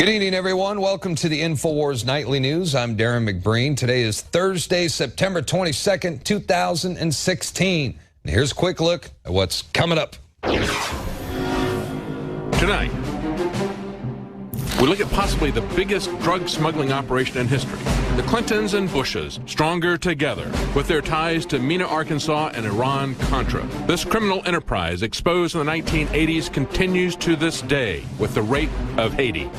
Good evening, everyone. Welcome to the INFOWARS Nightly News. I'm Darren McBreen. Today is Thursday, September 22nd, 2016. And here's a quick look at what's coming up. Tonight, we look at possibly the biggest drug smuggling operation in history. The Clintons and Bushes, stronger together with their ties to Mena, Arkansas and Iran-Contra. This criminal enterprise exposed in the 1980s continues to this day with the rape of Haiti.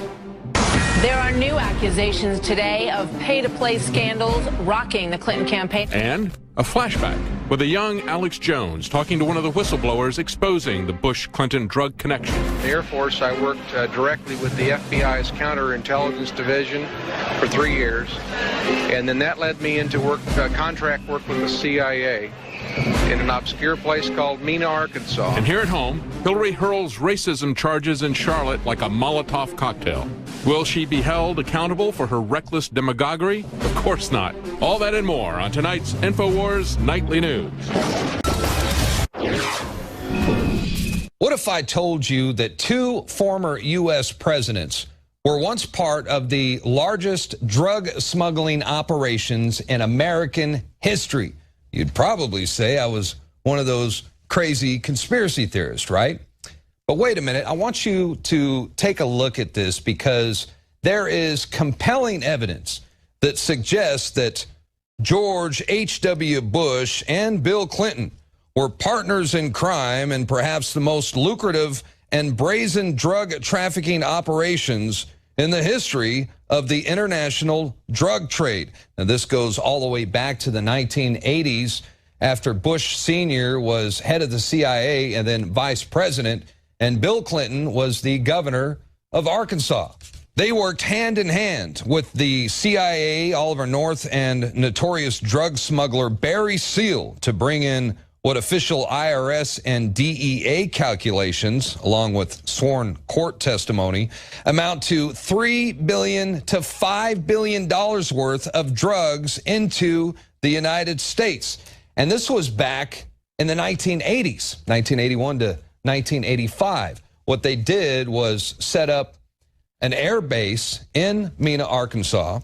There are new accusations today of pay-to-play scandals rocking the Clinton campaign. And a flashback with a young Alex Jones talking to one of the whistleblowers exposing the Bush-Clinton drug connection. The Air Force, I worked directly with the FBI's counterintelligence division for 3 years, and then that led me into contract work with the CIA in an obscure place called Mena, Arkansas. And here at home, Hillary hurls racism charges in Charlotte like a Molotov cocktail. Will she be held accountable for her reckless demagoguery? Of course not. All that and more on tonight's INFOWARS Nightly News. What if I told you that 2 former U.S. presidents were once part of the largest drug smuggling operations in American history? You'd probably say I was one of those crazy conspiracy theorists, right? But wait a minute, I want you to take a look at this because there is compelling evidence that suggests that George H.W. Bush and Bill Clinton were partners in crime and perhaps the most lucrative and brazen drug trafficking operations in the history of the international drug trade. Now, this goes all the way back to the 1980s after Bush Sr. was head of the CIA and then vice president, and Bill Clinton was the governor of Arkansas. They worked hand in hand with the CIA, Oliver North, and notorious drug smuggler Barry Seal to bring in what official IRS and DEA calculations, along with sworn court testimony, amount to $3 billion to $5 billion worth of drugs into the United States. And this was back in the 1980s, 1981 to 1985. What they did was set up an air base in Mena, Arkansas,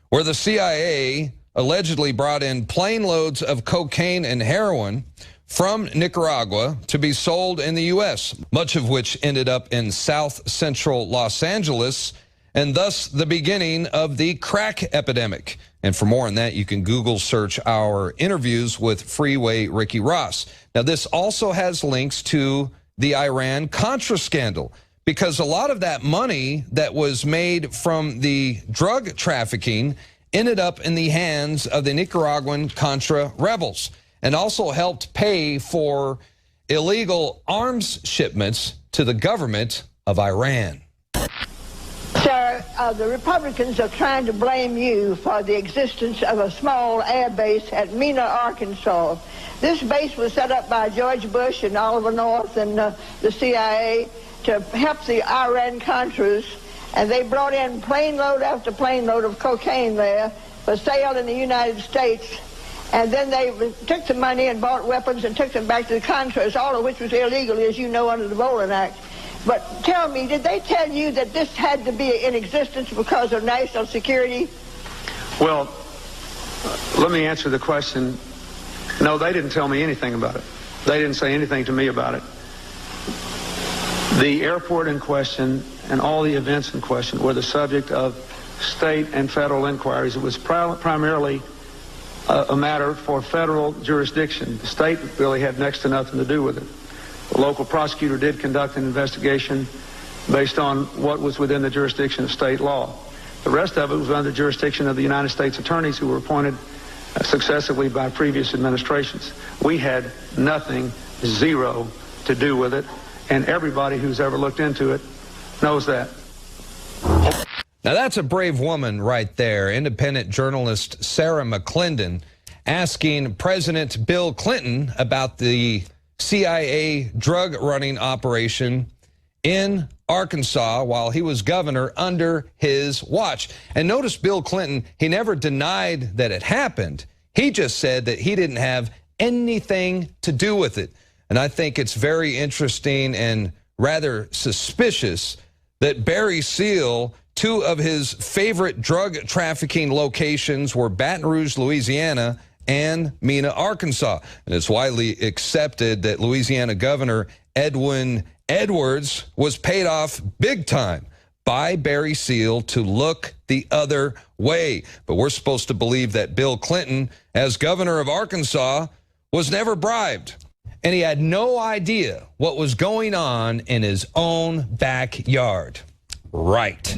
where the CIA allegedly brought in plane loads of cocaine and heroin from Nicaragua to be sold in the U.S., much of which ended up in south central Los Angeles, and thus the beginning of the crack epidemic. And for more on that, you can Google search our interviews with Freeway Ricky Ross. Now, this also has links to the Iran-Contra scandal, because a lot of that money that was made from the drug trafficking ended up in the hands of the Nicaraguan Contra rebels and also helped pay for illegal arms shipments to the government of Iran. Sir, the Republicans are trying to blame you for the existence of a small air base at Mena, Arkansas. This base was set up by George Bush and Oliver North and the CIA to help the Iran-Contras, and they brought in plane load after plane load of cocaine there for sale in the United States. And then they took the money and bought weapons and took them back to the Contras, all of which was illegal, as you know, under the Bolin Act. But tell me, did they tell you that this had to be in existence because of national security? Well, let me answer the question. No, they didn't tell me anything about it. They didn't say anything to me about it. The airport in question and all the events in question were the subject of state and federal inquiries. It was primarily a matter for federal jurisdiction. The state really had next to nothing to do with it. The local prosecutor did conduct an investigation based on what was within the jurisdiction of state law. The rest of it was under the jurisdiction of the United States attorneys who were appointed successively by previous administrations. We had nothing, zero, to do with it, and everybody who's ever looked into it knows that. Now, that's a brave woman right there, independent journalist Sarah McClendon, asking President Bill Clinton about the CIA drug running operation in Arkansas while he was governor under his watch. And notice Bill Clinton, he never denied that it happened. He just said that he didn't have anything to do with it. And I think it's very interesting and rather suspicious that Barry Seal two of his favorite drug trafficking locations were Baton Rouge, Louisiana, and Mena, Arkansas. And it's widely accepted that Louisiana Governor Edwin Edwards was paid off big time by Barry Seal to look the other way. But we're supposed to believe that Bill Clinton, as governor of Arkansas, was never bribed. And he had no idea what was going on in his own backyard. Right.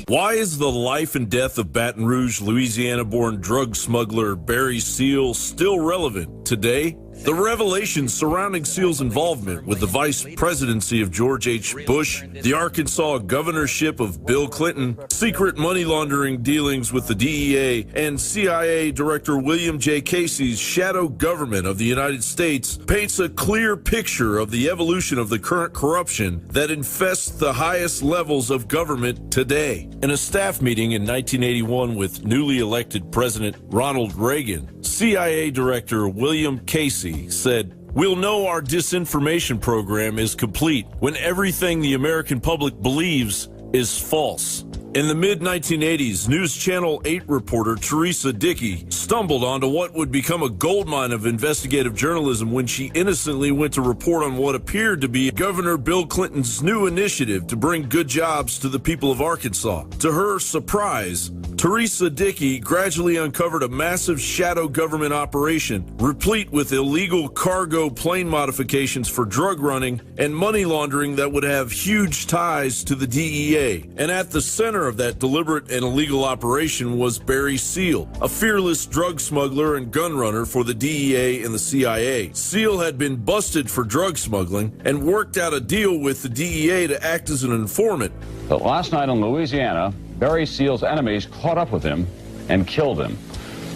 Why is the life and death of Baton Rouge, Louisiana-born drug smuggler Barry Seal still relevant today? The revelations surrounding Seal's involvement with the vice presidency of George H. Bush, the Arkansas governorship of Bill Clinton, secret money laundering dealings with the DEA, and CIA Director William J. Casey's shadow government of the United States paints a clear picture of the evolution of the current corruption that infests the highest levels of government today. In a staff meeting in 1981 with newly elected President Ronald Reagan, CIA Director William Casey said, "We'll know our disinformation program is complete when everything the American public believes is false." In the mid-1980s, News Channel 8 reporter Teresa Dickey stumbled onto what would become a goldmine of investigative journalism when she innocently went to report on what appeared to be Governor Bill Clinton's new initiative to bring good jobs to the people of Arkansas. To her surprise, Teresa Dickey gradually uncovered a massive shadow government operation replete with illegal cargo plane modifications for drug running and money laundering that would have huge ties to the DEA. And at the center of that deliberate and illegal operation was Barry Seal, a fearless drug smuggler and gun runner for the DEA and the CIA. Seal had been busted for drug smuggling and worked out a deal with the DEA to act as an informant. But last night in Louisiana, Barry Seal's enemies caught up with him and killed him.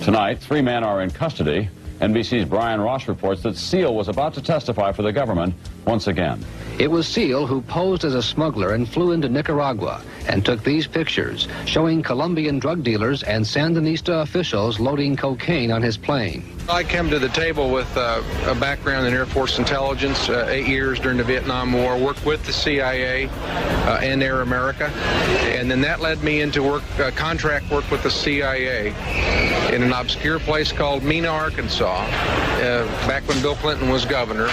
Tonight, 3 men are in custody. NBC's Brian Ross reports that Seal was about to testify for the government once again. It was Seal who posed as a smuggler and flew into Nicaragua and took these pictures showing Colombian drug dealers and Sandinista officials loading cocaine on his plane. I came to the table with a background in Air Force intelligence, 8 years during the Vietnam War, worked with the CIA and Air America, and then that led me into contract work with the CIA in an obscure place called Mena, Arkansas, back when Bill Clinton was governor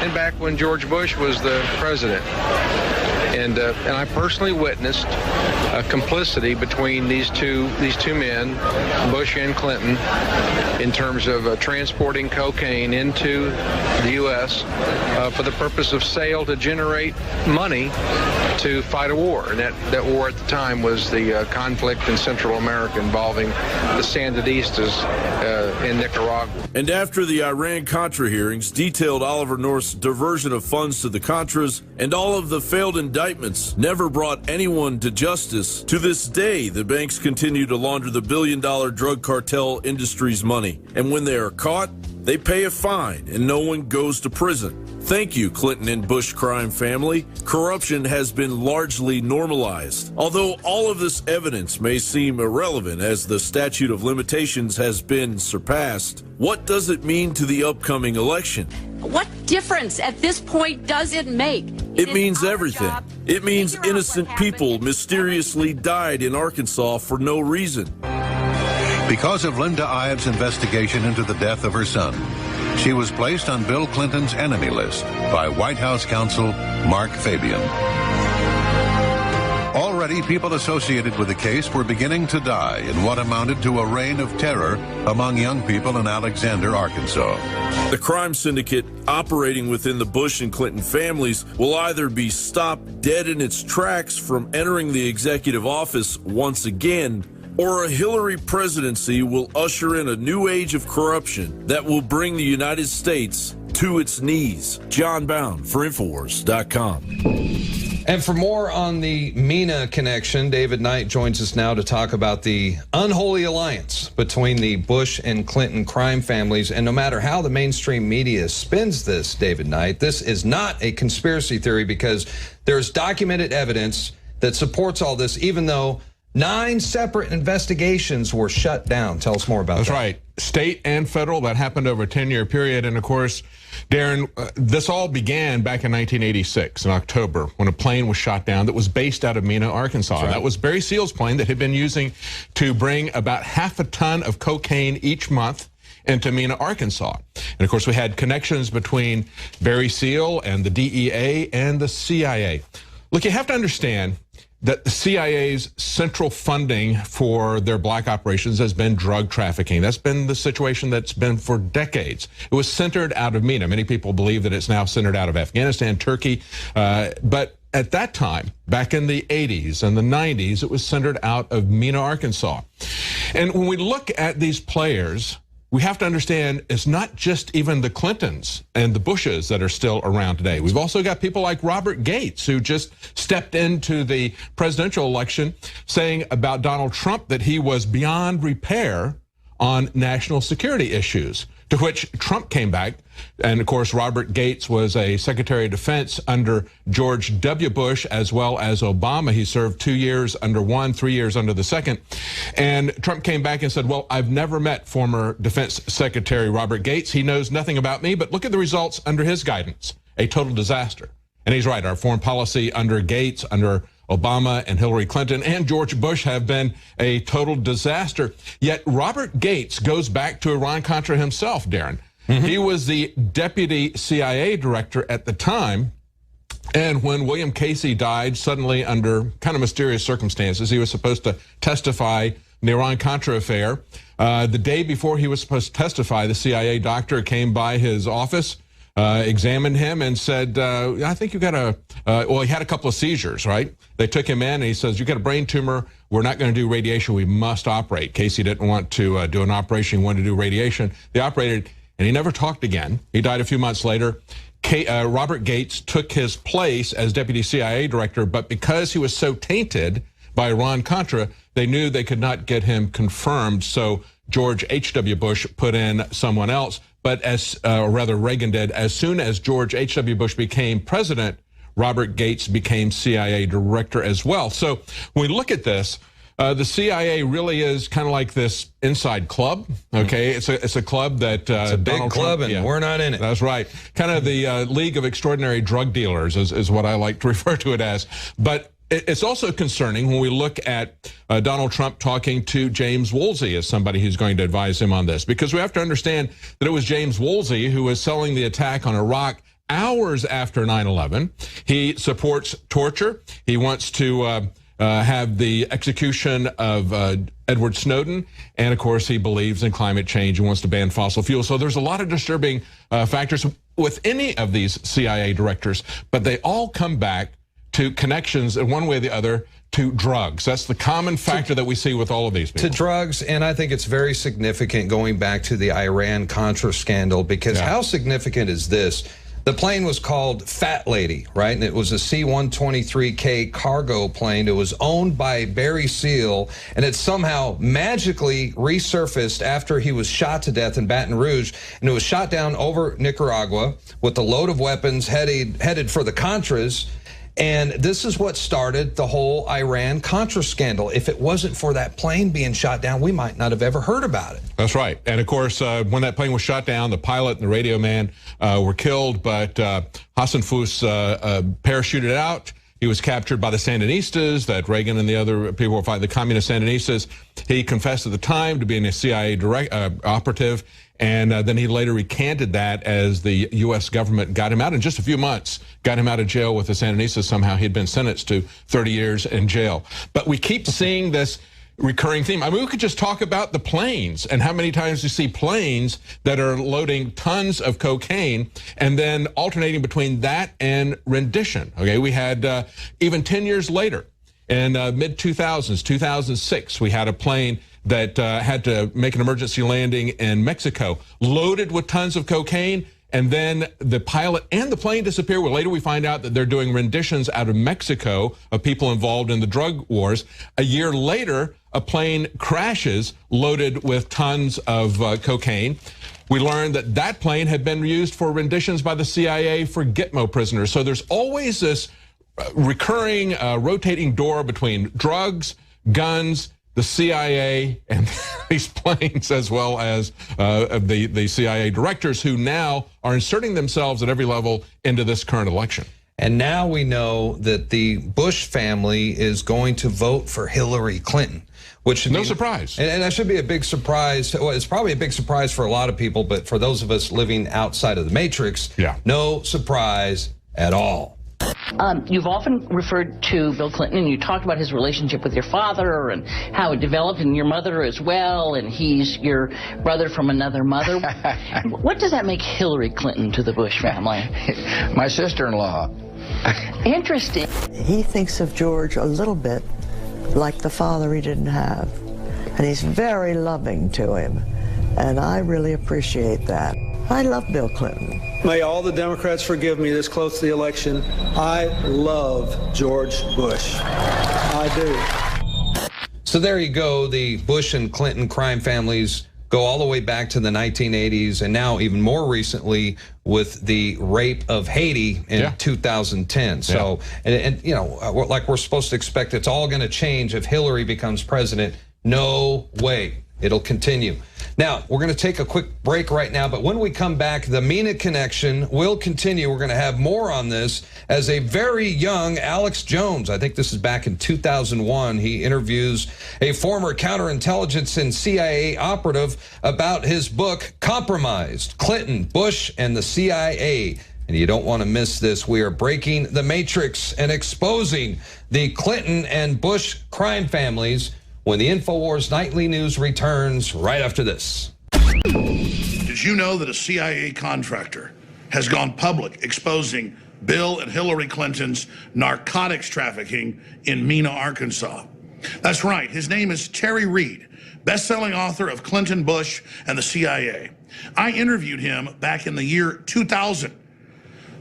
and back when George Bush was the president. And I personally witnessed a complicity between these two men, Bush and Clinton, in terms of transporting cocaine into the U.S. For the purpose of sale to generate money to fight a war. And that war at the time was the conflict in Central America involving the Sandinistas in Nicaragua. And after the Iran-Contra hearings detailed Oliver North's diversion of funds to the Contras and all of the failed indictments never brought anyone to justice, to this day the banks continue to launder the billion-dollar drug cartel industry's money. And when they are caught, they pay a fine and no one goes to prison. Thank you, Clinton and Bush crime family. Corruption has been largely normalized. Although all of this evidence may seem irrelevant as the statute of limitations has been surpassed, what does it mean to the upcoming election? What difference at this point does it make? It means everything. It means innocent people mysteriously died in Arkansas for no reason. Because of Linda Ives' investigation into the death of her son, she was placed on Bill Clinton's enemy list by White House counsel Mark Fabian. Already, people associated with the case were beginning to die in what amounted to a reign of terror among young people in Alexander, Arkansas. The crime syndicate operating within the Bush and Clinton families will either be stopped dead in its tracks from entering the executive office once again, or a Hillary presidency will usher in a new age of corruption that will bring the United States to its knees. John Bound for Infowars.com. And for more on the Mena connection, David Knight joins us now to talk about the unholy alliance between the Bush and Clinton crime families. And no matter how the mainstream media spins this, David Knight, this is not a conspiracy theory because there's documented evidence that supports all this, even though 9 separate investigations were shut down. Tell us more about that. That's right. State and federal. That happened over a 10-year period. And, of course, Darren, this all began back in 1986 in October when a plane was shot down that was based out of Mena, Arkansas. Right. That was Barry Seal's plane that had been using to bring about half a ton of cocaine each month into Mena, Arkansas. And, of course, we had connections between Barry Seal and the DEA and the CIA. Look, you have to understand that the CIA's central funding for their black operations has been drug trafficking. That's been the situation that's been for decades. It was centered out of Mena. Many people believe that it's now centered out of Afghanistan, Turkey, but at that time, back in the 80s and the 90s, it was centered out of Mena, Arkansas. And when we look at these players, we have to understand it's not just even the Clintons and the Bushes that are still around today. We've also got people like Robert Gates, who just stepped into the presidential election saying about Donald Trump that he was beyond repair on national security issues, to which Trump came back. And, of course, Robert Gates was a Secretary of Defense under George W. Bush as well as Obama. He served 2 years under one, 3 years under the second. And Trump came back and said, well, I've never met former Defense Secretary Robert Gates. He knows nothing about me, but look at the results under his guidance. A total disaster. And he's right. Our foreign policy under Gates, under Obama and Hillary Clinton and George Bush have been a total disaster. Yet Robert Gates goes back to Iran-Contra himself, Darren. He was the deputy CIA director at the time. And when William Casey died, suddenly under kind of mysterious circumstances, he was supposed to testify in the Iran-Contra affair. The day before he was supposed to testify, the CIA doctor came by his office, examined him and said, I think you got well, he had a couple of seizures, right? They took him in and he says, you got a brain tumor. We're not going to do radiation. We must operate. Casey didn't want to do an operation. He wanted to do radiation. They operated and he never talked again. He died a few months later. Robert Gates took his place as deputy CIA director, but because he was so tainted by Iran-Contra, they knew they could not get him confirmed. So George H.W. Bush put in someone else. But or rather Reagan did, as soon as George H.W. Bush became president, Robert Gates became CIA director as well. So when we look at this, the CIA really is kind of like this inside club, okay? It's a club that it's a big Donald club, Trump, and we're not in it. That's right. Kind of the League of Extraordinary Drug Dealers is what I like to refer to it as. But it's also concerning when we look at Donald Trump talking to James Woolsey as somebody who's going to advise him on this, because we have to understand that it was James Woolsey who was selling the attack on Iraq hours after 9/11. He supports torture. He wants to have the execution of Edward Snowden. And, of course, he believes in climate change and wants to ban fossil fuels. So there's a lot of disturbing factors with any of these CIA directors, but they all come back to connections in one way or the other to drugs. That's the common factor that we see with all of these people. To drugs, and I think it's very significant going back to the Iran-Contra scandal, because how significant is this? The plane was called Fat Lady, right? And it was a C-123K cargo plane. It was owned by Barry Seal, and it somehow magically resurfaced after he was shot to death in Baton Rouge. And it was shot down over Nicaragua with a load of weapons headed for the Contras. And this is what started the whole Iran-Contra scandal. If it wasn't for that plane being shot down, we might not have ever heard about it. That's right. And, of course, when that plane was shot down, the pilot and the radio man were killed, but Hassan Fous parachuted out. He was captured by the Sandinistas that Reagan and the other people were fighting, the communist Sandinistas. He confessed at the time to being a CIA operative, and then he later recanted that as the U.S. government got him out in just a few months, got him out of jail with the Sandinistas. Somehow he'd been sentenced to 30 years in jail. But we keep seeing this recurring theme. I mean, we could just talk about the planes and how many times you see planes that are loading tons of cocaine and then alternating between that and rendition. Okay, we had even 10 years later in mid-2000s, 2006, we had a plane that had to make an emergency landing in Mexico, loaded with tons of cocaine, and then the pilot and the plane disappear. Well, later we find out that they're doing renditions out of Mexico of people involved in the drug wars. A year later, a plane crashes loaded with tons of cocaine. We learned that that plane had been used for renditions by the CIA for Gitmo prisoners. So there's always this recurring, rotating door between drugs, guns, the CIA, and these planes, as well as the CIA directors who now are inserting themselves at every level into this current election. And now we know that the Bush family is going to vote for Hillary Clinton, which should no surprise. And that should be a big surprise. Well, it's probably a big surprise for a lot of people, but for those of us living outside of the matrix, no surprise at all. You've often referred to Bill Clinton, and you talked about his relationship with your father and how it developed, and your mother as well, and he's your brother from another mother. What does that make Hillary Clinton to the Bush family? My sister-in-law. Interesting. He thinks of George a little bit like the father he didn't have, and he's very loving to him, and I really appreciate that. I love Bill Clinton. May all the Democrats forgive me this close to the election. I love George Bush. I do. So there you go. The Bush and Clinton crime families go all the way back to the 1980s, and now even more recently with the rape of Haiti in 2010. So, and you know, like we're supposed to expect it's all going to change if Hillary becomes president. No way. It'll continue. Now, we're going to take a quick break right now, but when we come back, the Mina connection will continue. We're going to have more on this as a very young Alex Jones, I think this is back in 2001, he interviews a former counterintelligence and CIA operative about his book, Compromised, Clinton, Bush, and the CIA. And you don't want to miss this. We are breaking the matrix and exposing the Clinton and Bush crime families when the INFOWARS Nightly News returns right after this. Did you know that a CIA contractor has gone public exposing Bill and Hillary Clinton's narcotics trafficking in Mena, Arkansas? That's right. His name is Terry Reid, best-selling author of Clinton, Bush, and the CIA. I interviewed him back in the year 2000.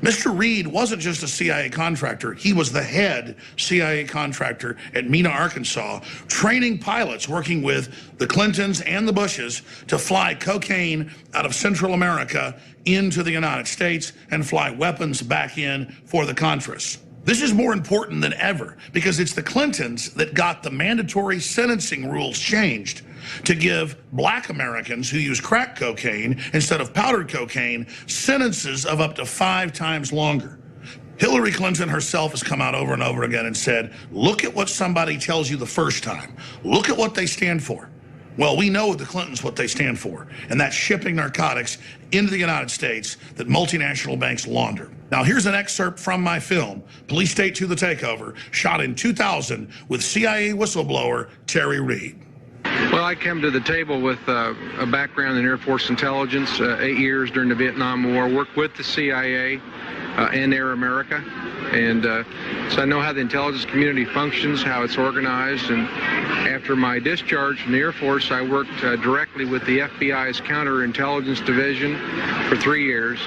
Mr. Reid wasn't just a CIA contractor. He was the head CIA contractor at Mena, Arkansas, training pilots working with the Clintons and the Bushes to fly cocaine out of Central America into the United States and fly weapons back in for the Contras. This is more important than ever because it's the Clintons that got the mandatory sentencing rules changed to give black Americans who use crack cocaine instead of powdered cocaine sentences of up to 5 times longer. Hillary Clinton herself has come out over and over again and said, look at what somebody tells you the first time. Look at what they stand for. Well, we know with the Clintons what they stand for, and that's shipping narcotics into the United States that multinational banks launder. Now, here's an excerpt from my film, Police State to the Takeover, shot in 2000 with CIA whistleblower Terry Reid. Well, I came to the table with a background in Air Force intelligence, 8 years during the Vietnam War, worked with the CIA and Air America. And so I know how the intelligence community functions, how it's organized. And after my discharge from the Air Force, I worked directly with the FBI's counterintelligence division for 3 years.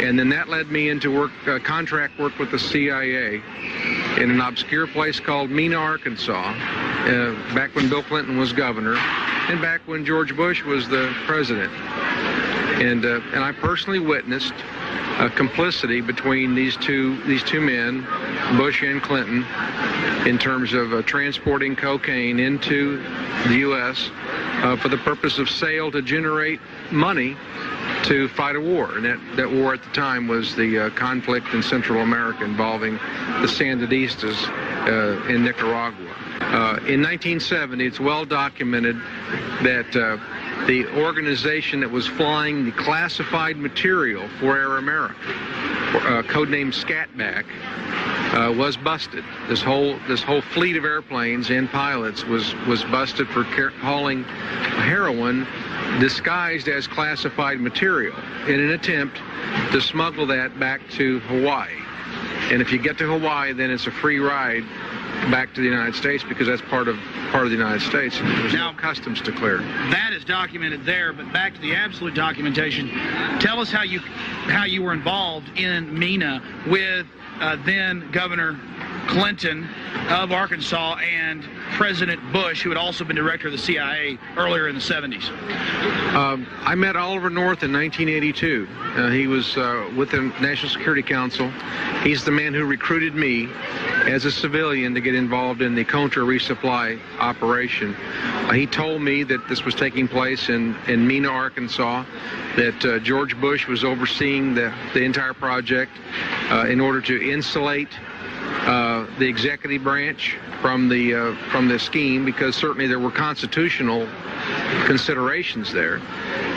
And then that led me into contract work with the CIA in an obscure place called Mena, Arkansas, back when Bill Clinton was governor and back when George Bush was the president. And I personally witnessed complicity between these two men, Bush and Clinton, in terms of transporting cocaine into the U.S. For the purpose of sale to generate money to fight a war. And that war at the time was the conflict in Central America involving the Sandinistas in Nicaragua. In 1970, it's well documented that the organization that was flying the classified material for Air America, codenamed Scatback, was busted. This whole fleet of airplanes and pilots was busted for hauling heroin disguised as classified material in an attempt to smuggle that back to Hawaii. And if you get to Hawaii, then it's a free ride back to the United States because that's part of the United States. There's no customs to clear. That is documented there, but back to the absolute documentation. Tell us how you were involved in Mena with then Governor Clinton of Arkansas and President Bush, who had also been director of the CIA earlier in the 70s. I met Oliver North in 1982. He was with the National Security Council. He's the man who recruited me as a civilian to get involved in the Contra resupply operation. He told me that this was taking place in Mena, Arkansas, that George Bush was overseeing the entire project in order to insulate the executive branch from the scheme, because certainly there were constitutional considerations there.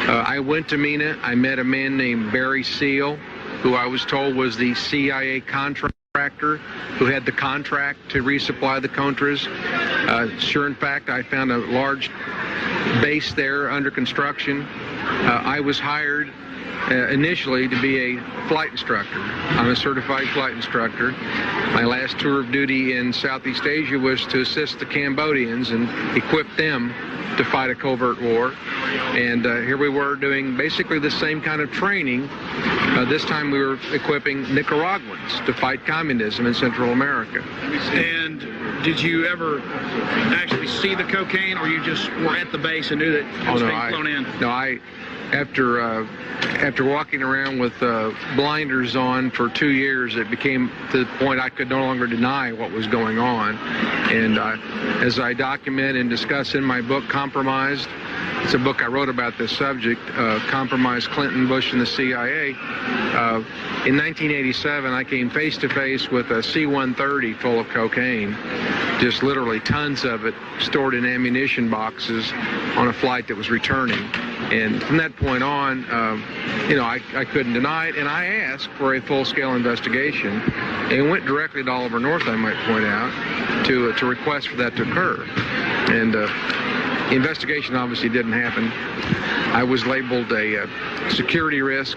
I went to Mena. I met a man named Barry Seal, who I was told was the CIA contractor who had the contract to resupply the Contras. Sure, in fact, I found a large base there under construction. I was hired initially to be a flight instructor. I'm a certified flight instructor. My last tour of duty in Southeast Asia was to assist the Cambodians and equip them to fight a covert war. And here we were doing basically the same kind of training. This time we were equipping Nicaraguans to fight communism in Central America. And did you ever actually see the cocaine, or you just were at the base and knew that it was being flown in? No, after walking around with blinders on for 2 years, it became to the point I could no longer deny what was going on. And as I document and discuss in my book, Compromised, it's a book I wrote about this subject, Compromised Clinton, Bush, and the CIA. In 1987, I came face to face with a C-130 full of cocaine, just literally tons of it stored in ammunition boxes on a flight that was returning. And from that point on, I couldn't deny it, and I asked for a full-scale investigation, and went directly to Oliver North, I might point out, to request for that to occur. And the investigation obviously didn't happen. I was labeled a security risk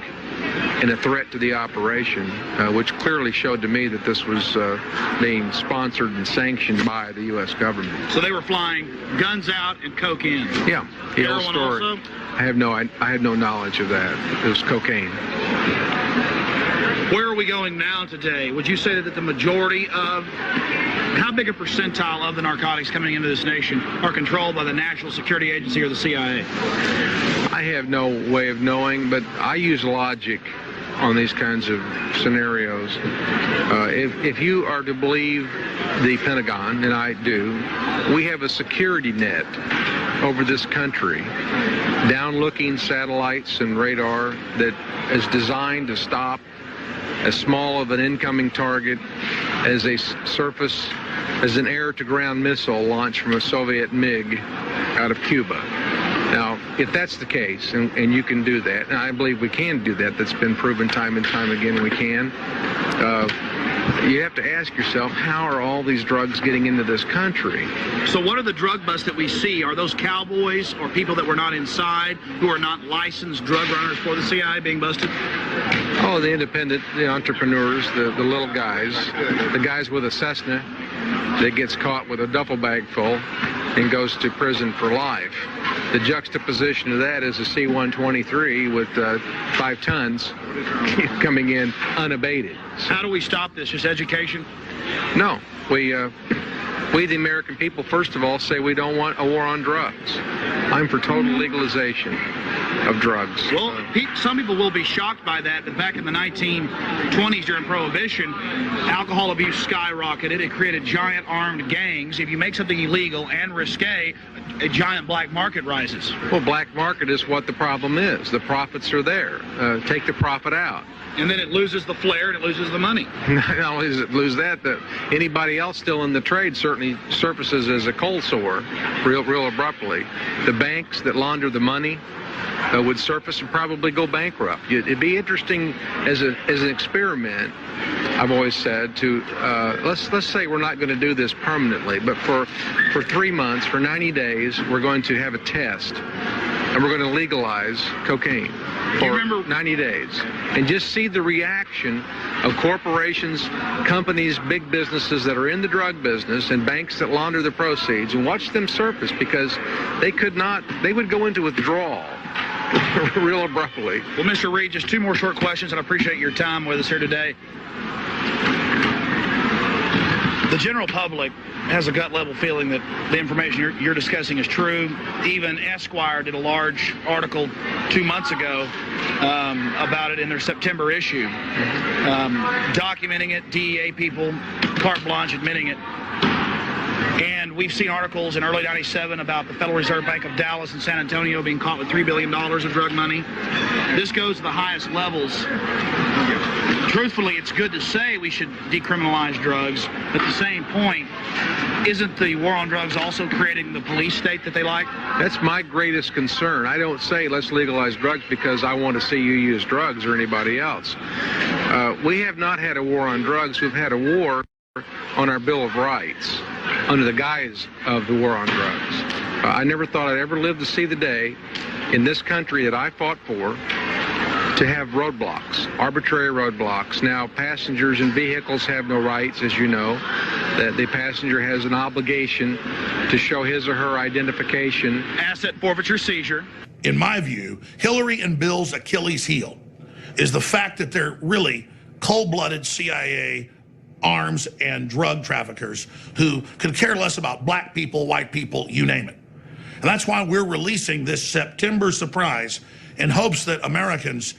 and a threat to the operation, which clearly showed to me that this was being sponsored and sanctioned by the U.S. government. So they were flying guns out and coke in? Yeah. The whole story. Also? I have no knowledge of that. It was cocaine. Where are we going now today? Would you say that the majority of, how big a percentile of the narcotics coming into this nation are controlled by the National Security Agency or the CIA? I have no way of knowing, but I use logic on these kinds of scenarios. If you are to believe the Pentagon, and I do, we have a security net over this country, down-looking satellites and radar that is designed to stop as small of an incoming target as as an air-to-ground missile launched from a Soviet MiG out of Cuba. Now, if that's the case, and you can do that, and I believe we can do that, that's been proven time and time again we can, you have to ask yourself, how are all these drugs getting into this country? So what are the drug busts that we see? Are those cowboys or people that were not inside, who are not licensed drug runners for the CIA being busted? Oh, the independent, the entrepreneurs, the little guys, the guys with a Cessna that gets caught with a duffel bag full and goes to prison for life. The juxtaposition of that is a C-123 with 5 tons coming in unabated. How do we stop this? Just education? No. We, the American people, first of all, say we don't want a war on drugs. I'm for total legalization of drugs. Well, some people will be shocked by that, but back in the 1920s during Prohibition, alcohol abuse skyrocketed. It created giant armed gangs. If you make something illegal and risque, a giant black market rises. Well, black market is what the problem is. The profits are there. Take the profit out. And then it loses the flair and it loses the money. Not only does it lose that, anybody else still in the trade certainly surfaces as a cold sore real abruptly. The banks that launder the money would surface and probably go bankrupt. It'd be interesting as an experiment, I've always said, to let's say we're not going to do this permanently, but for 3 months, for 90 days, we're going to have a test, and we're going to legalize cocaine for 90 days, and just see the reaction of corporations, companies, big businesses that are in the drug business, and banks that launder the proceeds, and watch them surface, because they would go into withdrawal real abruptly. Well, Mr. Reed, just 2 more short questions, and I appreciate your time with us here today. The general public has a gut level feeling that the information you're discussing is true. Even Esquire did a large article 2 months ago about it in their September issue, documenting it, DEA people, carte blanche admitting it. And we've seen articles in early '97 about the Federal Reserve Bank of Dallas and San Antonio being caught with $3 billion of drug money. This goes to the highest levels. Truthfully, it's good to say we should decriminalize drugs. At the same point, isn't the war on drugs also creating the police state that they like? That's my greatest concern. I don't say let's legalize drugs because I want to see you use drugs or anybody else. We have not had a war on drugs. We've had a war on our Bill of Rights under the guise of the war on drugs. I never thought I'd ever live to see the day in this country that I fought for to have roadblocks, arbitrary roadblocks. Now, passengers in vehicles have no rights, as you know, that the passenger has an obligation to show his or her identification. Asset forfeiture, seizure. In my view, Hillary and Bill's Achilles heel is the fact that they're really cold-blooded CIA arms and drug traffickers who could care less about black people, white people, you name it. And that's why we're releasing this September surprise in hopes that Americans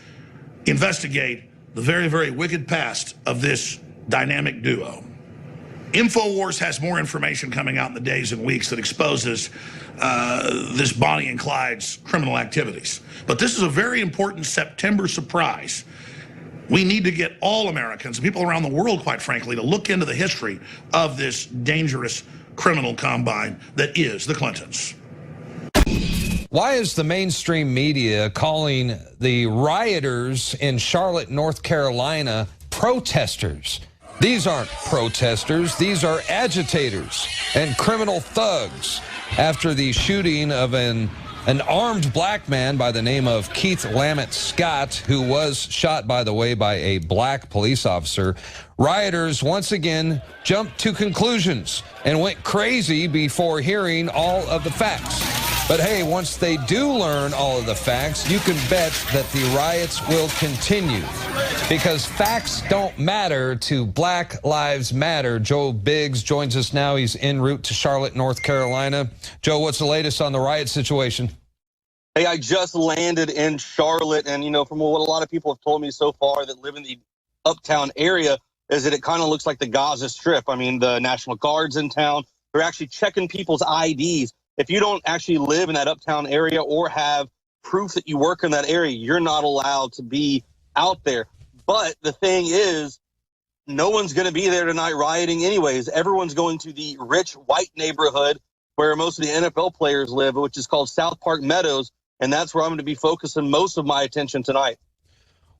investigate the very, very wicked past of this dynamic duo. INFOWARS has more information coming out in the days and weeks that exposes this Bonnie and Clyde's criminal activities. But this is a very important September surprise. We need to get all Americans, people around the world, quite frankly, to look into the history of this dangerous criminal combine that is the Clintons. Why is the mainstream media calling the rioters in Charlotte, North Carolina, protesters? These aren't protesters. These are agitators and criminal thugs after the shooting of an armed black man by the name of Keith Lamont Scott, who was shot, by the way, by a black police officer. Rioters once again jumped to conclusions and went crazy before hearing all of the facts. But hey, once they do learn all of the facts, you can bet that the riots will continue, because facts don't matter to Black Lives Matter. Joe Biggs joins us now. He's en route to Charlotte, North Carolina. Joe, what's the latest on the riot situation? Hey, I just landed in Charlotte, and, you know, from what a lot of people have told me so far that live in the uptown area is that it kind of looks like the Gaza Strip. I mean, the National Guard's in town. They're actually checking people's IDs. If you don't actually live in that uptown area or have proof that you work in that area, you're not allowed to be out there. But the thing is, no one's going to be there tonight rioting anyways. Everyone's going to the rich white neighborhood where most of the NFL players live, which is called South Park Meadows, and that's where I'm going to be focusing most of my attention tonight.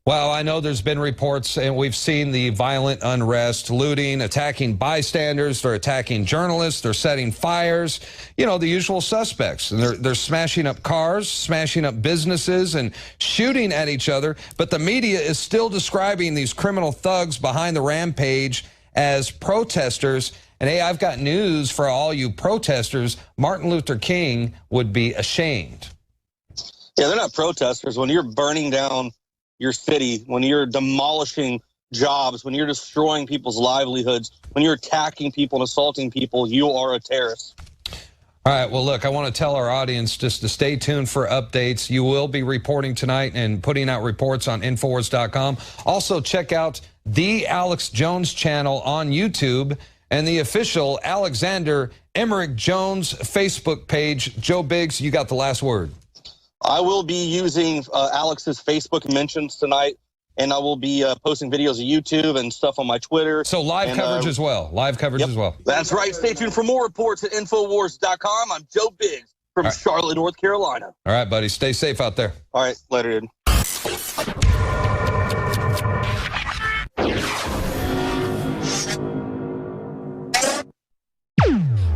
Well, I know there's been reports, and we've seen the violent unrest, looting, attacking bystanders. They're attacking journalists. They're setting fires. You know, the usual suspects. And they're smashing up cars, smashing up businesses, and shooting at each other. But the media is still describing these criminal thugs behind the rampage as protesters. And hey, I've got news for all you protesters. Martin Luther King would be ashamed. Yeah, they're not protesters. When you're burning down your city, when you're demolishing jobs, when you're destroying people's livelihoods, when you're attacking people and assaulting people, you are a terrorist. All right, well, look, I want to tell our audience just to stay tuned for updates. You will be reporting tonight and putting out reports on Infowars.com. Also, check out the Alex Jones channel on YouTube and the official Alexander Emmerich Jones Facebook page. Joe Biggs, you got the last word. I will be using Alex's Facebook mentions tonight, and I will be posting videos of YouTube and stuff on my Twitter. So live coverage as well. Live coverage as well. That's right. Stay tuned for more reports at Infowars.com. I'm Joe Biggs from Charlotte, North Carolina. All right, buddy. Stay safe out there. All right. Later, dude.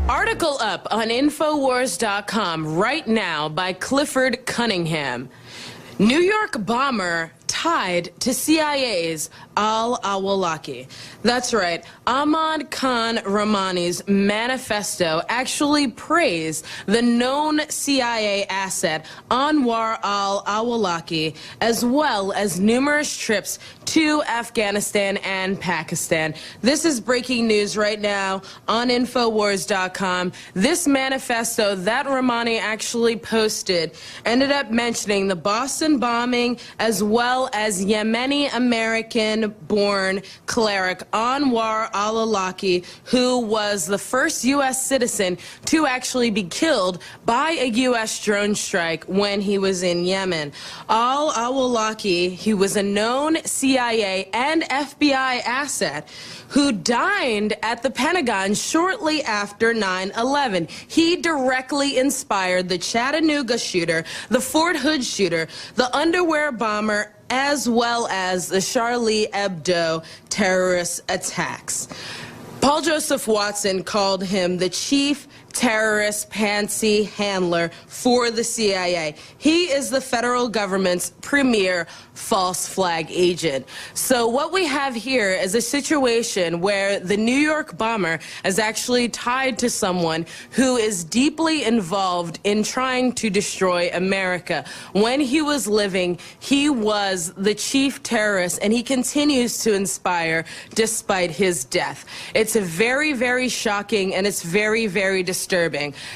Article up on Infowars.com right now by Clifford Cunningham. New York bomber tied to CIA's al-Awlaki. That's right, Ahmad Khan Rahmani's manifesto actually praised the known CIA asset Anwar al-Awlaki, as well as numerous trips to Afghanistan and Pakistan. This is breaking news right now on INFOWARS.com. This manifesto that Rahmani actually posted ended up mentioning the Boston bombing, as well as Yemeni American-born cleric Anwar al-Awlaki, who was the first U.S. citizen to actually be killed by a U.S. drone strike when he was in Yemen. Al-Awlaki, he was a known CIA and FBI asset who dined at the Pentagon shortly after 9/11. He directly inspired the Chattanooga shooter, the Fort Hood shooter, the underwear bomber, as well as the Charlie Hebdo terrorist attacks. Paul Joseph Watson called him the chief terrorist pansy handler for the CIA. He is the federal government's premier false flag agent. So what we have here is a situation where the New York bomber is actually tied to someone who is deeply involved in trying to destroy America. When he was living, he was the chief terrorist, and he continues to inspire despite his death. It's a very, very shocking, and it's very, very disturbing.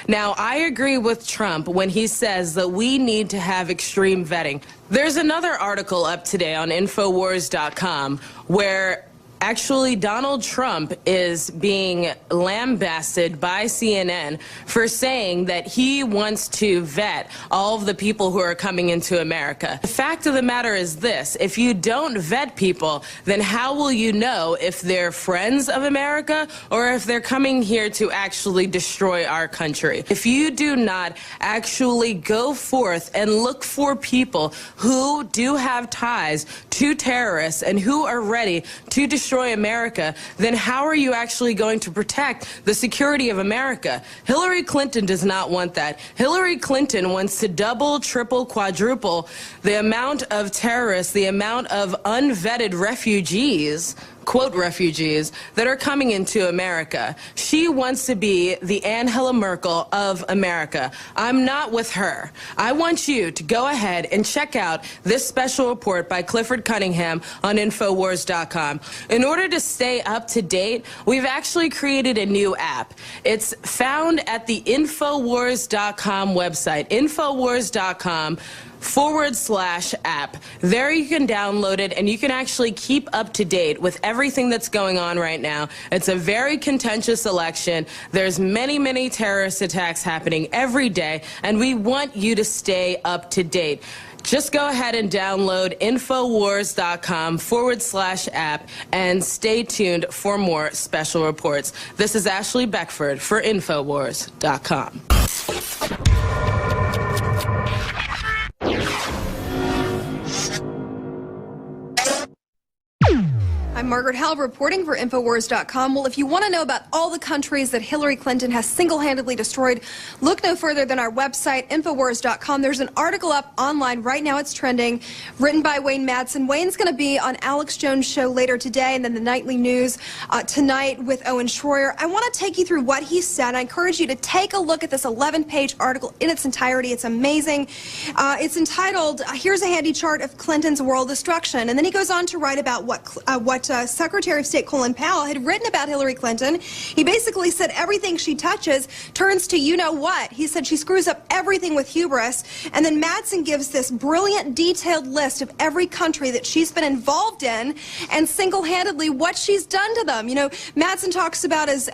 Now, I agree with Trump when he says that we need to have extreme vetting. There's another article up today on INFOWARS.com where actually Donald Trump is being lambasted by CNN for saying that he wants to vet all of the people who are coming into America. The fact of the matter is this: if you don't vet people, then how will you know if they're friends of America or if they're coming here to actually destroy our country? If you do not actually go forth and look for people who do have ties to terrorists and who are ready to destroy America, then how are you actually going to protect the security of America? Hillary Clinton does not want that. Hillary Clinton wants to double, triple, quadruple the amount of terrorists, the amount of unvetted refugees, quote refugees, that are coming into America. She wants to be the Angela Merkel of America. I'm not with her. I want you to go ahead and check out this special report by Clifford Cunningham on INFOWARS.com. In order to stay up to date, we've actually created a new app. It's found at the INFOWARS.com website, INFOWARS.com/app. There you can download it, and you can actually keep up to date with everything that's going on right now. It's a very contentious election. There's many, many terrorist attacks happening every day, and we want you to stay up to date. Just go ahead and download INFOWARS.com/app and stay tuned for more special reports. This is Ashley Beckford for INFOWARS.com. I'm Margaret Howell reporting for INFOWARS.com. Well, if you want to know about all the countries that Hillary Clinton has single-handedly destroyed, look no further than our website, INFOWARS.com. There's an article up online right now. It's trending, written by Wayne Madsen. Wayne's going to be on Alex Jones' show later today, and then the nightly news tonight with Owen Schroyer. I want to take you through what he said. I encourage you to take a look at this 11-page article in its entirety. It's amazing. It's entitled, Here's a Handy Chart of Clinton's World Destruction. And then he goes on to write about what Secretary of State Colin Powell had written about Hillary Clinton. He basically said everything she touches turns to you-know-what. He said she screws up everything with hubris. And then Madsen gives this brilliant, detailed list of every country that she's been involved in and single-handedly what she's done to them. You know, Madsen talks about as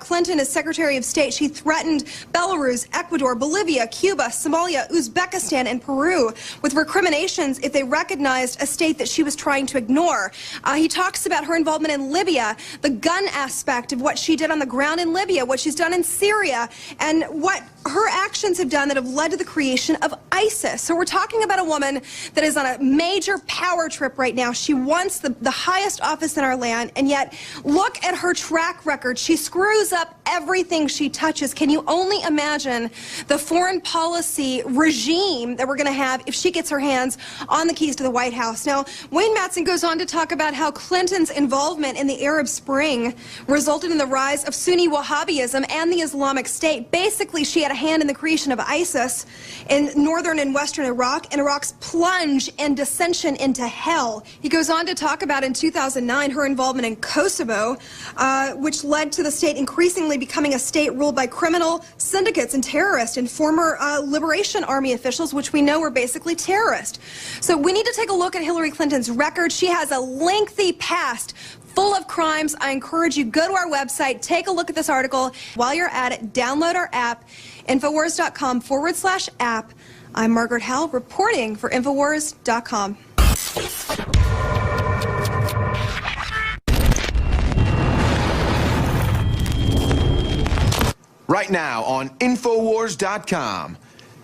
Clinton as Secretary of State, she threatened Belarus, Ecuador, Bolivia, Cuba, Somalia, Uzbekistan, and Peru with recriminations if they recognized a state that she was trying to ignore. He talks about her involvement in Libya, the gun aspect of what she did on the ground in Libya, what she's done in Syria, and what her actions have done that have led to the creation of ISIS. So we're talking about a woman that is on a major power trip right now. She wants the highest office in our land, and yet look at her track record. She screws up everything she touches. Can you only imagine the foreign policy regime that we're going to have if she gets her hands on the keys to the White House? Now, Wayne Madsen goes on to talk about how Clinton's involvement in the Arab Spring resulted in the rise of Sunni Wahhabism and the Islamic State. Basically, she had a hand in the creation of ISIS in northern and western Iraq, and Iraq's plunge and dissension into hell. He goes on to talk about in 2009 her involvement in Kosovo, which led to the state increasingly becoming a state ruled by criminal syndicates and terrorists and former Liberation Army officials, which we know were basically terrorists. So we need to take a look at Hillary Clinton's record. She has a lengthy past full of crimes. I encourage you, go to our website, take a look at this article. While you're at it, download our app, INFOWARS.com/app. I'm Margaret Howell reporting for INFOWARS.com. Right now on INFOWARS.com,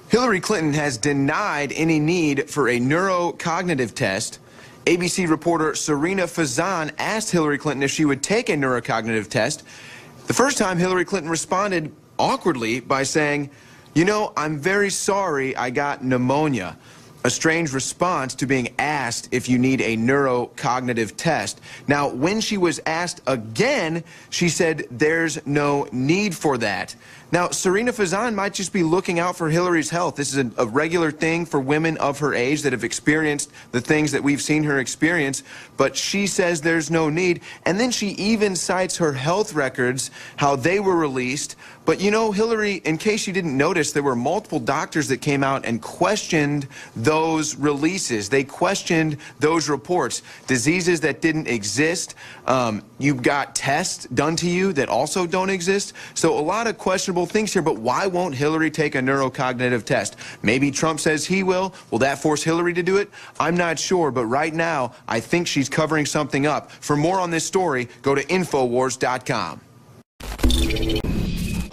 Hillary Clinton has denied any need for a neurocognitive test. ABC reporter Serena Fazan asked Hillary Clinton if she would take a neurocognitive test. The first time, Hillary Clinton responded awkwardly by saying, "You know, I'm very sorry I got pneumonia." A strange response to being asked if you need a neurocognitive test. Now, when she was asked again, she said there's no need for that. Now, Serena Fazan might just be looking out for Hillary's health. This is a regular thing for women of her age that have experienced the things that we've seen her experience, but she says there's no need. And then she even cites her health records, how they were released. But you know, Hillary, in case you didn't notice, there were multiple doctors that came out and questioned those releases. They questioned those reports. Diseases that didn't exist. You've got tests done to you that also don't exist. So a lot of questionable things here, but why won't Hillary take a neurocognitive test? Maybe Trump says he will. Will that force Hillary to do it? I'm not sure, but right now, I think she's covering something up. For more on this story, go to INFOWARS.com.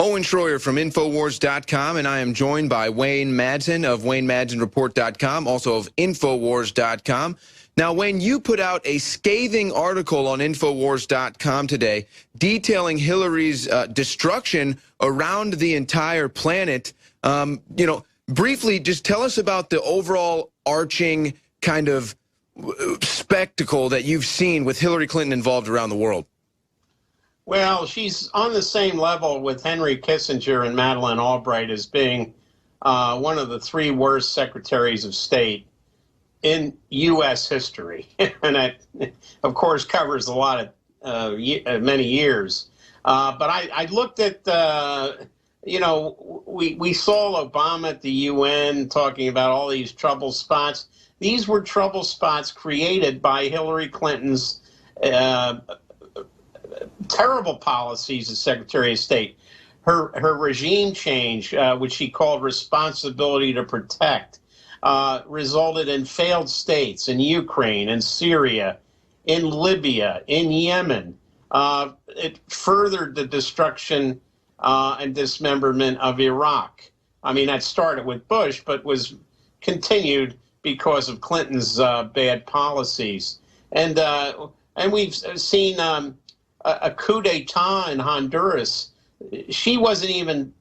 Owen Schroyer from INFOWARS.com, and I am joined by Wayne Madsen of WayneMadsenReport.com, also of INFOWARS.com. Now, Wayne, you put out a scathing article on INFOWARS.com today detailing Hillary's destruction around the entire planet. Briefly, just tell us about the overall arching kind of spectacle that you've seen with Hillary Clinton involved around the world. Well, she's on the same level with Henry Kissinger and Madeleine Albright as being one of the three worst secretaries of state in U.S. history. And that, of course, covers a lot of many years. But I looked at, we saw Obama at the UN talking about all these trouble spots. These were trouble spots created by Hillary Clinton's terrible policies as Secretary of State. Her regime change, which she called responsibility to protect, resulted in failed states in Ukraine, in Syria, in Libya, in Yemen. It furthered the destruction and dismemberment of Iraq. I mean, that started with Bush, but was continued because of Clinton's bad policies. And we've seen a coup d'etat in Honduras. She wasn't even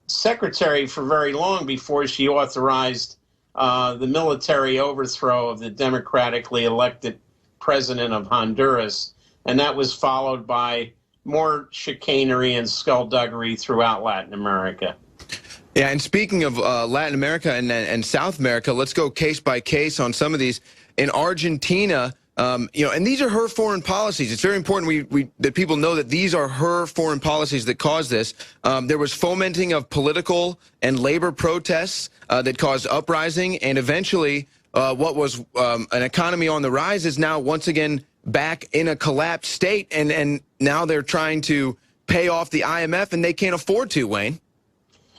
secretary for very long before she authorized the military overthrow of the democratically elected president of Honduras. And that was followed by more chicanery and skullduggery throughout Latin America. Yeah, and speaking of Latin America and South America, let's go case by case on some of these. In Argentina, and these are her foreign policies. It's very important that people know that these are her foreign policies that caused this. There was fomenting of political and labor protests that caused uprising, and eventually what was an economy on the rise is now once again back in a collapsed state, and now they're trying to pay off the IMF, and they can't afford to, Wayne.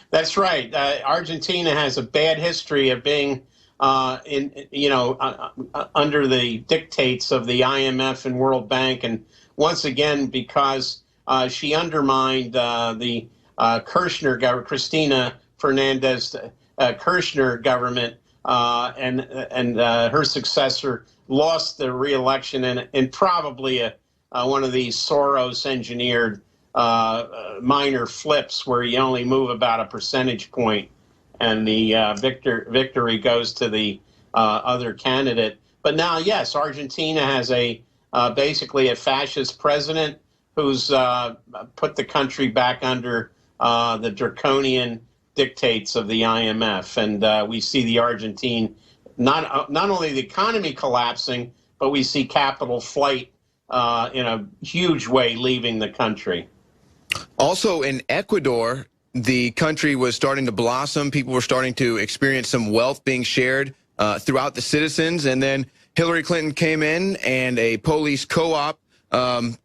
That's right. Argentina has a bad history of being under the dictates of the IMF and World Bank, and once again because she undermined the Kirchner government, Cristina Fernandez Kirchner government, and her successor lost the re-election in probably one of these Soros-engineered minor flips where you only move about a percentage point, and the victory goes to the other candidate. But now, yes, Argentina has basically a fascist president who's put the country back under the draconian dictates of the IMF, and we see the Argentine not only the economy collapsing, but we see capital flight in a huge way leaving the country. Also in Ecuador, the country was starting to blossom. People were starting to experience some wealth being shared throughout the citizens. And then Hillary Clinton came in and a police co-op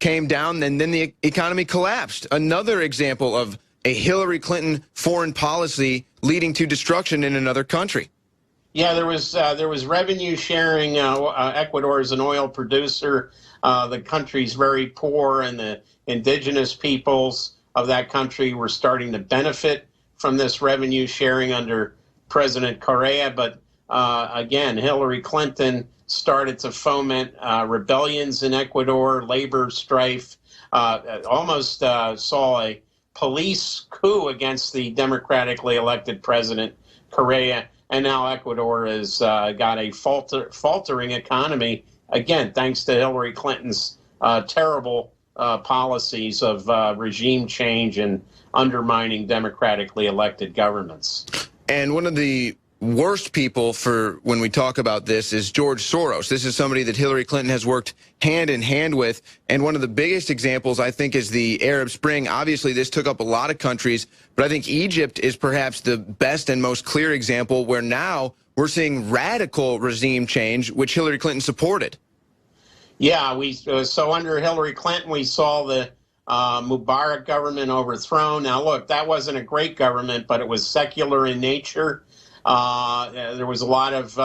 came down, and then the economy collapsed. Another example of a Hillary Clinton foreign policy leading to destruction in another country. Yeah, there was revenue sharing. Ecuador is an oil producer. The country's very poor, and the indigenous peoples of that country were starting to benefit from this revenue sharing under President Correa. But again, Hillary Clinton started to foment rebellions in Ecuador, labor strife, almost saw a police coup against the democratically elected President Correa. And now Ecuador has got a faltering economy, again, thanks to Hillary Clinton's terrible policies of regime change and undermining democratically elected governments. And one of the worst people for when we talk about this is George Soros. This is somebody that Hillary Clinton has worked hand in hand with. And one of the biggest examples, I think, is the Arab Spring. Obviously, this took up a lot of countries, but I think Egypt is perhaps the best and most clear example where now we're seeing radical regime change, which Hillary Clinton supported. Yeah, so under Hillary Clinton, we saw the Mubarak government overthrown. Now, look, that wasn't a great government, but it was secular in nature. There was a lot of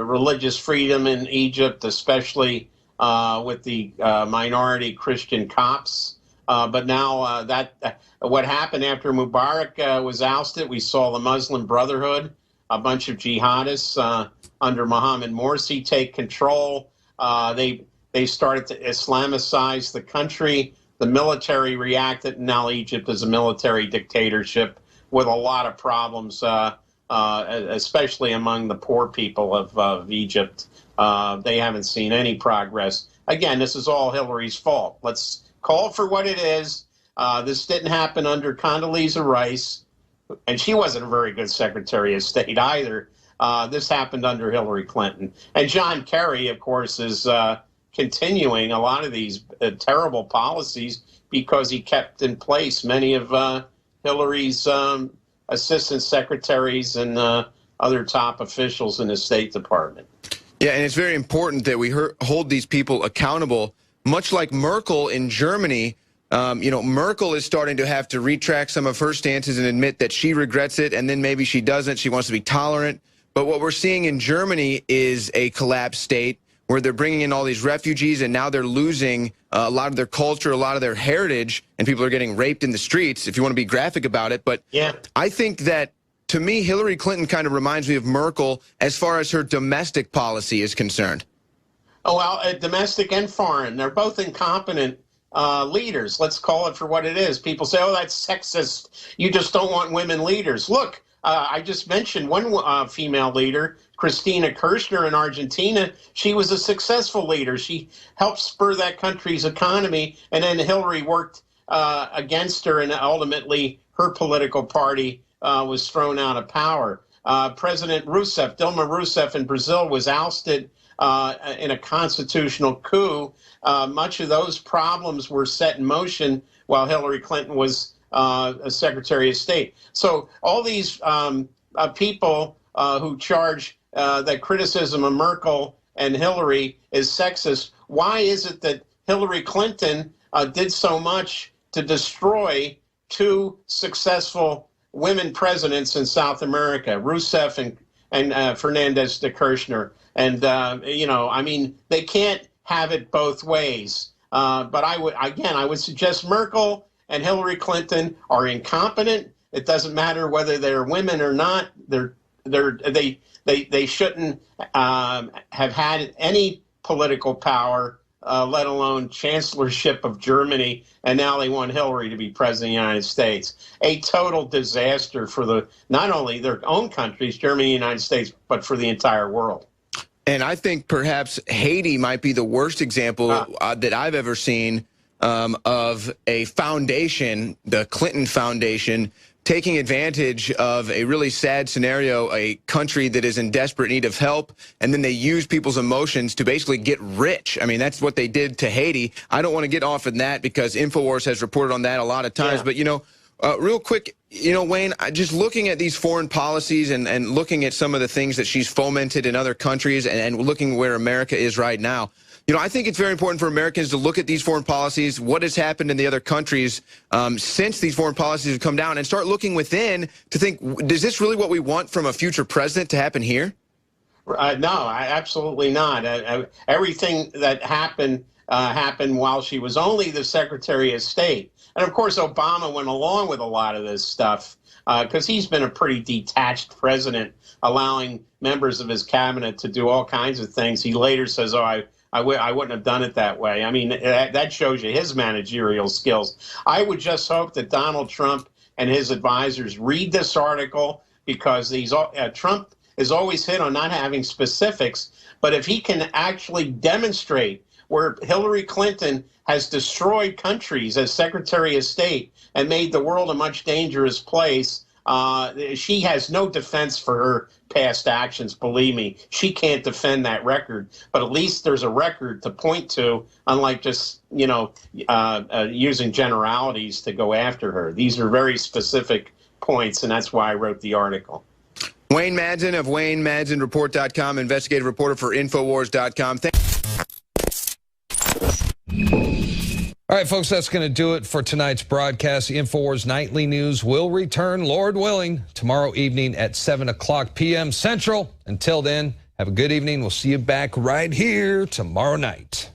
religious freedom in Egypt, especially with the minority Christian Copts. But now what happened after Mubarak was ousted, we saw the Muslim Brotherhood, a bunch of jihadists under Mohammed Morsi take control. They started to Islamicize the country. The military reacted, and now Egypt is a military dictatorship with a lot of problems, especially among the poor people of Egypt. They haven't seen any progress. Again, this is all Hillary's fault. Let's call it for what it is. This didn't happen under Condoleezza Rice, and she wasn't a very good Secretary of State either. This happened under Hillary Clinton. And John Kerry, of course, is continuing a lot of these terrible policies because he kept in place many of Hillary's assistant secretaries and other top officials in the State Department. Yeah, and it's very important that we hold these people accountable, much like Merkel in Germany. Merkel is starting to have to retract some of her stances and admit that she regrets it, and then maybe she doesn't. She wants to be tolerant. But what we're seeing in Germany is a collapsed state where they're bringing in all these refugees, and now they're losing a lot of their culture, a lot of their heritage, and people are getting raped in the streets, if you want to be graphic about it. But yeah, I think that, to me, Hillary Clinton kind of reminds me of Merkel as far as her domestic policy is concerned. Oh, well, domestic and foreign. They're both incompetent leaders. Let's call it for what it is. People say, oh, that's sexist. You just don't want women leaders. Look, I just mentioned one female leader, Cristina Kirchner in Argentina. She was a successful leader. She helped spur that country's economy, and then Hillary worked against her, and ultimately her political party was thrown out of power. President Rousseff, Dilma Rousseff in Brazil, was ousted in a constitutional coup. Much of those problems were set in motion while Hillary Clinton was a Secretary of State. So all these people who charge that criticism of Merkel and Hillary is sexist, why is it that Hillary Clinton did so much to destroy two successful women presidents in South America, Rousseff and Fernandez de Kirchner? And, I mean, they can't have it both ways. But I would suggest Merkel and Hillary Clinton are incompetent. It doesn't matter whether they're women or not. They shouldn't have had any political power let alone chancellorship of Germany, and now they want Hillary to be president of the United States. A total disaster for not only their own countries, Germany and the United States, but for the entire world. And I think perhaps Haiti might be the worst example that I've ever seen of a foundation, the Clinton Foundation, taking advantage of a really sad scenario, a country that is in desperate need of help, and then they use people's emotions to basically get rich. I mean, that's what they did to Haiti. I don't want to get off on that because INFOWARS has reported on that a lot of times. Yeah. But, you know, real quick, you know, Wayne, just looking at these foreign policies and looking at some of the things that she's fomented in other countries and looking where America is right now, you know, I think it's very important for Americans to look at these foreign policies, what has happened in the other countries since these foreign policies have come down, and start looking within to think, is this really what we want from a future president to happen here? No, absolutely not. Everything that happened happened while she was only the Secretary of State. And, of course, Obama went along with a lot of this stuff because he's been a pretty detached president, allowing members of his cabinet to do all kinds of things. He later says, oh, I wouldn't have done it that way. I mean, that shows you his managerial skills. I would just hope that Donald Trump and his advisors read this article because Trump is always hit on not having specifics. But if he can actually demonstrate where Hillary Clinton has destroyed countries as Secretary of State and made the world a much dangerous place, she has no defense for her past actions. Believe me, she can't defend that record. But at least there's a record to point to, unlike just, you know, using generalities to go after her. These are very specific points, and that's why I wrote the article. Wayne Madsen of WayneMadsenReport.com, investigative reporter for INFOWARS.com. All right, folks, that's going to do it for tonight's broadcast. The INFOWARS Nightly News will return, Lord willing, tomorrow evening at 7:00 p.m. Central. Until then, have a good evening. We'll see you back right here tomorrow night.